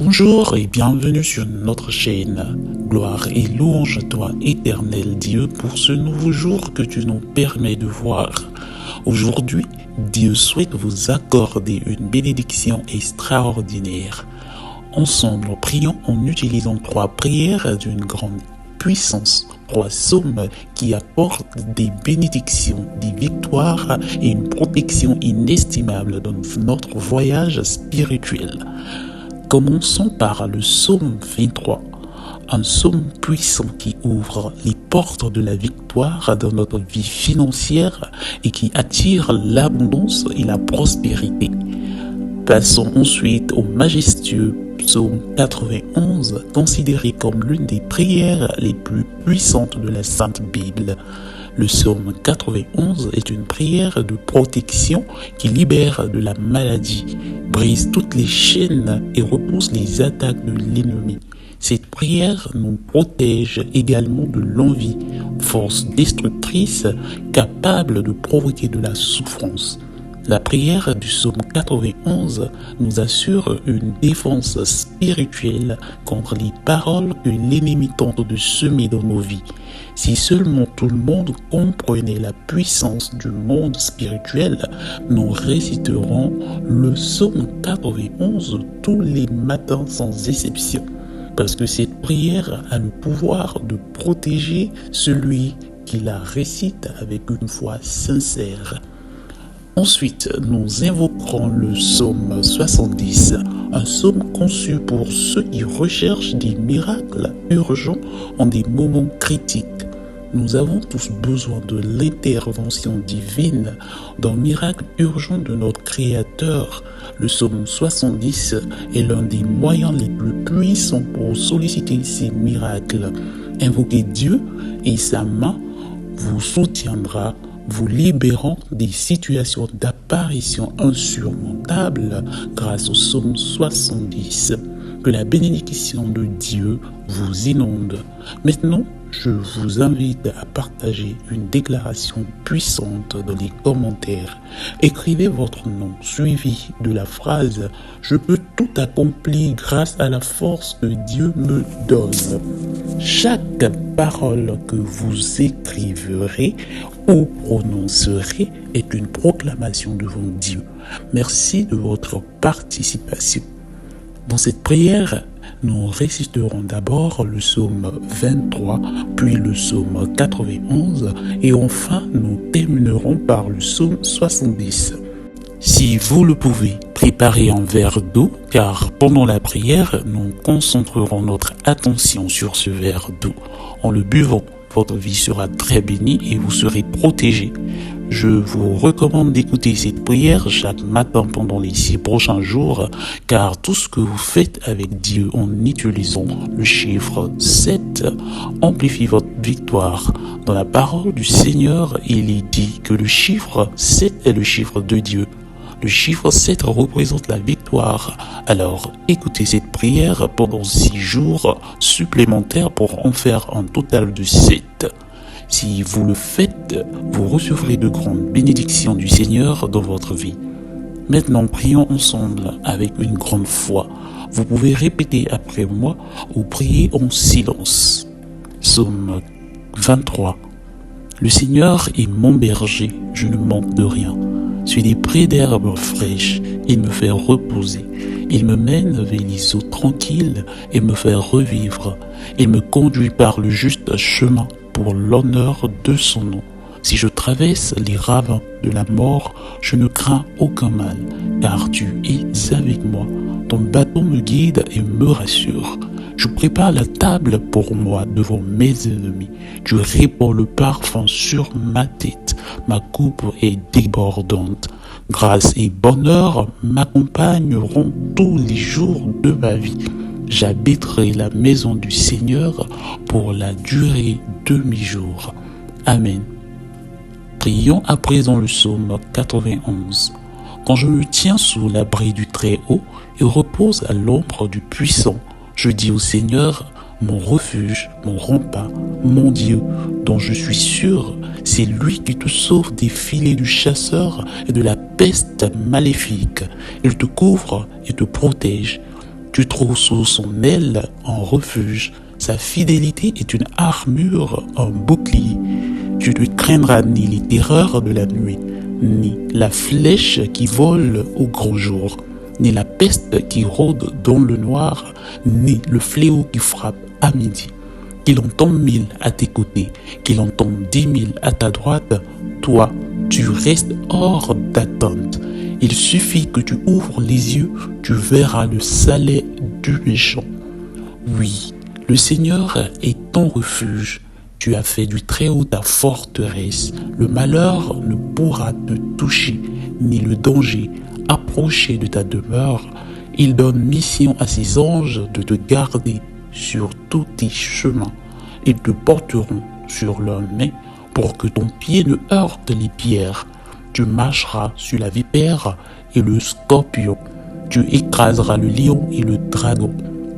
Bonjour et bienvenue sur notre chaîne. Gloire et louange à toi, éternel Dieu, pour ce nouveau jour que tu nous permets de voir. Aujourd'hui, Dieu souhaite vous accorder une bénédiction extraordinaire. Ensemble, prions en utilisant 3 prières d'une grande puissance, 3 psaumes qui apportent des bénédictions, des victoires et une protection inestimable dans notre voyage spirituel. Commençons par le psaume 23, un psaume puissant qui ouvre les portes de la victoire dans notre vie financière et qui attire l'abondance et la prospérité. Passons ensuite au majestueux psaume 91, considéré comme l'une des prières les plus puissantes de la Sainte Bible. Le psaume 91 est une prière de protection qui libère de la maladie, brise toutes les chaînes et repousse les attaques de l'ennemi. Cette prière nous protège également de l'envie, force destructrice capable de provoquer de la souffrance. La prière du psaume 91 nous assure une défense spirituelle contre les paroles que l'ennemi tente de semer dans nos vies. Si seulement tout le monde comprenait la puissance du monde spirituel, nous réciterons le psaume 91 tous les matins sans exception. Parce que cette prière a le pouvoir de protéger celui qui la récite avec une foi sincère. Ensuite, nous invoquerons le psaume 70, un psaume conçu pour ceux qui recherchent des miracles urgents en des moments critiques. Nous avons tous besoin de l'intervention divine, d'un miracle urgent de notre Créateur. Le psaume 70 est l'un des moyens les plus puissants pour solliciter ces miracles. Invoquez Dieu et sa main vous soutiendra, vous libérant des situations d'apparition insurmontables grâce au psaume 70. Que la bénédiction de Dieu vous inonde. Maintenant, je vous invite à partager une déclaration puissante dans les commentaires. Écrivez votre nom suivi de la phrase « Je peux tout accomplir grâce à la force que Dieu me donne ». Chaque parole que vous écriverez ou prononcerez est une proclamation devant Dieu. Merci de votre participation. Dans cette prière, nous réciterons d'abord le psaume 23, puis le psaume 91 et enfin nous terminerons par le psaume 70. Si vous le pouvez, préparez un verre d'eau car pendant la prière, nous concentrerons notre attention sur ce verre d'eau. En le buvant, votre vie sera très bénie et vous serez protégé. Je vous recommande d'écouter cette prière chaque matin pendant les 6 prochains jours, car tout ce que vous faites avec Dieu en utilisant le chiffre 7 amplifie votre victoire. Dans la parole du Seigneur, il est dit que le chiffre 7 est le chiffre de Dieu. Le chiffre 7 représente la victoire. Alors, écoutez cette prière pendant 6 jours supplémentaires pour en faire un total de 7. Si vous le faites, vous recevrez de grandes bénédictions du Seigneur dans votre vie. Maintenant, prions ensemble avec une grande foi. Vous pouvez répéter après moi ou prier en silence. Psaume 23. Le Seigneur est mon berger, je ne manque de rien. Sur des prés d'herbes fraîches, il me fait reposer. Il me mène vers les eaux tranquilles et me fait revivre. Il me conduit par le juste chemin pour l'honneur de son nom. Si je traverse les ravins de la mort, je ne crains aucun mal, car tu es avec moi. Ton bâton me guide et me rassure. Je prépare la table pour moi devant mes ennemis. Tu répands le parfum sur ma tête. Ma coupe est débordante. Grâce et bonheur m'accompagneront tous les jours de ma vie. J'habiterai la maison du Seigneur pour la durée de mes jours. Amen. Prions à présent le psaume 91. Quand je me tiens sous l'abri du Très-Haut et repose à l'ombre du Puissant, je dis au Seigneur, mon refuge, mon rempart, mon Dieu, dont je suis sûr, c'est lui qui te sauve des filets du chasseur et de la peste maléfique. Il te couvre et te protège. Tu trouves sous son aile un refuge. Sa fidélité est une armure, un bouclier. Tu ne craindras ni les terreurs de la nuit, ni la flèche qui vole au grand jour, ni la peste qui rôde dans le noir, ni le fléau qui frappe à midi. Qu'il en tombe 1000 à tes côtés, qu'il en tombe 10 000 à ta droite, toi, tu restes hors d'atteinte. Il suffit que tu ouvres les yeux, tu verras le salet du méchant. Oui, le Seigneur est ton refuge. Tu as fait du Très-Haut ta forteresse. Le malheur ne pourra te toucher, ni le danger approcher de ta demeure. Il donne mission à ses anges de te garder sur tous tes chemins. Ils te porteront sur leurs mains pour que ton pied ne heurte les pierres. Tu marcheras sur la vipère et le scorpion. Tu écraseras le lion et le dragon.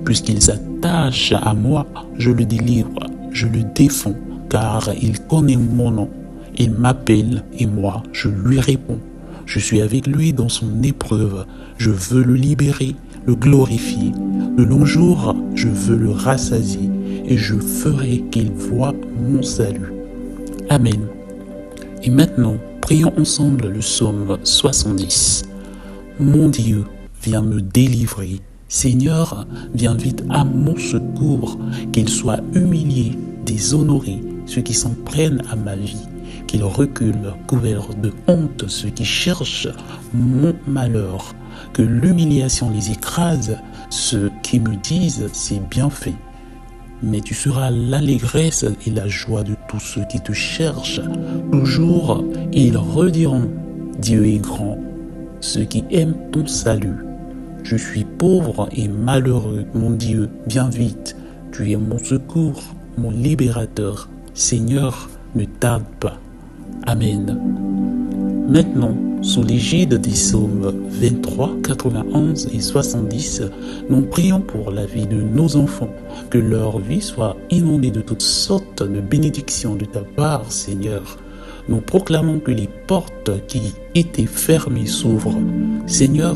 Puisqu'il s'attache à moi, je le délivre, je le défends, car il connaît mon nom. Il m'appelle et moi, je lui réponds. Je suis avec lui dans son épreuve. Je veux le libérer, le glorifier. De longs jours, je veux le rassasier et je ferai qu'il voie mon salut. Amen. Et maintenant, prions ensemble le psaume 70. Mon Dieu, viens me délivrer. Seigneur, viens vite à mon secours, qu'ils soient humiliés, déshonorés, ceux qui s'en prennent à ma vie, qu'ils reculent couverts de honte, ceux qui cherchent mon malheur, que l'humiliation les écrase, ceux qui me disent c'est bien fait. Mais tu seras l'allégresse et la joie de tous ceux qui te cherchent. Toujours, ils rediront, Dieu est grand, ceux qui aiment ton salut. Je suis pauvre et malheureux, mon Dieu, viens vite. Tu es mon secours, mon libérateur. Seigneur, ne tarde pas. Amen. Maintenant, sous l'égide des psaumes 23, 91 et 70, nous prions pour la vie de nos enfants, que leur vie soit inondée de toutes sortes de bénédictions de ta part, Seigneur. Nous proclamons que les portes qui étaient fermées s'ouvrent. Seigneur,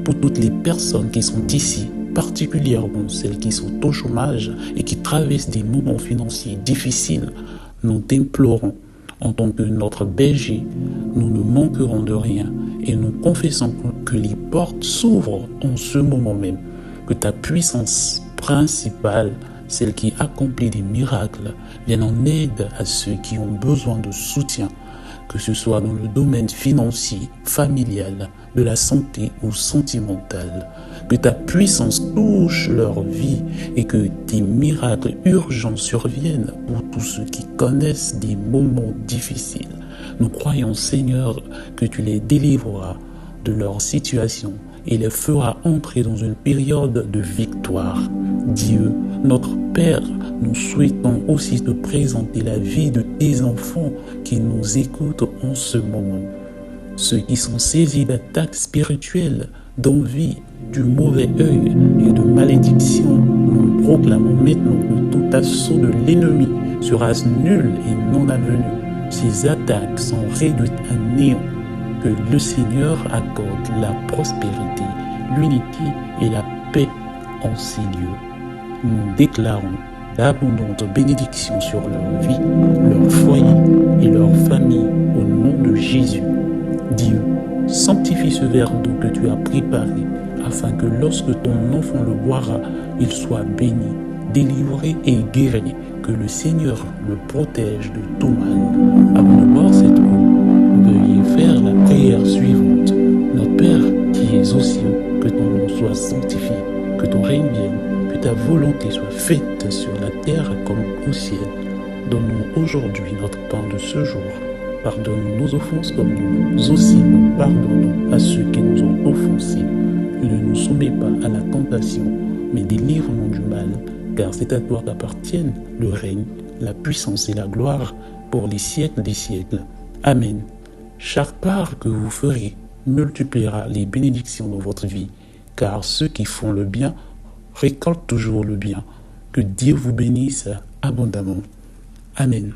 pour toutes les personnes qui sont ici, particulièrement celles qui sont au chômage et qui traversent des moments financiers difficiles, nous t'implorons. En tant que notre berger, nous ne manquerons de rien et nous confessons que les portes s'ouvrent en ce moment même, que ta puissance principale, celle qui accomplit des miracles, vienne en aide à ceux qui ont besoin de soutien, que ce soit dans le domaine financier, familial, de la santé ou sentimental. Que ta puissance touche leur vie et que tes miracles urgents surviennent pour tous ceux qui connaissent des moments difficiles. Nous croyons, Seigneur, que tu les délivreras de leur situation et les feras entrer dans une période de victoire. Dieu, notre Père, nous souhaitons aussi te présenter la vie de tes enfants qui nous écoutent en ce moment. Ceux qui sont saisis d'attaques spirituelles, d'envie, du mauvais œil et de malédiction, nous proclamons maintenant que tout assaut de l'ennemi sera nul et non avenu. Ces attaques sont réduites à néant. Que le Seigneur accorde la prospérité, l'unité et la paix en ces lieux. Nous déclarons d'abondantes bénédictions sur leur vie, leur foyer et leur famille au nom de Jésus. Dieu, sanctifie ce verre d'eau que tu as préparé afin que lorsque ton enfant le boira, il soit béni, délivré et guéri. Que le Seigneur le protège de tout mal. Avant de boire cette eau, veuillez faire la prière suivante. Notre Père qui es aux cieux, que ton nom soit sanctifié, que ton règne vienne, que ta volonté soit faite sur la terre comme au ciel. Donne-nous aujourd'hui notre pain de ce jour. Pardonne nos offenses comme nous aussi nous pardonnons à ceux qui nous ont offensés. Ne nous soumets pas à la tentation, mais délivre-nous du mal, car c'est à toi qu'appartiennent le règne, la puissance et la gloire pour les siècles des siècles. Amen. Chaque part que vous ferez multipliera les bénédictions dans votre vie, car ceux qui font le bien récoltent toujours le bien. Que Dieu vous bénisse abondamment. Amen.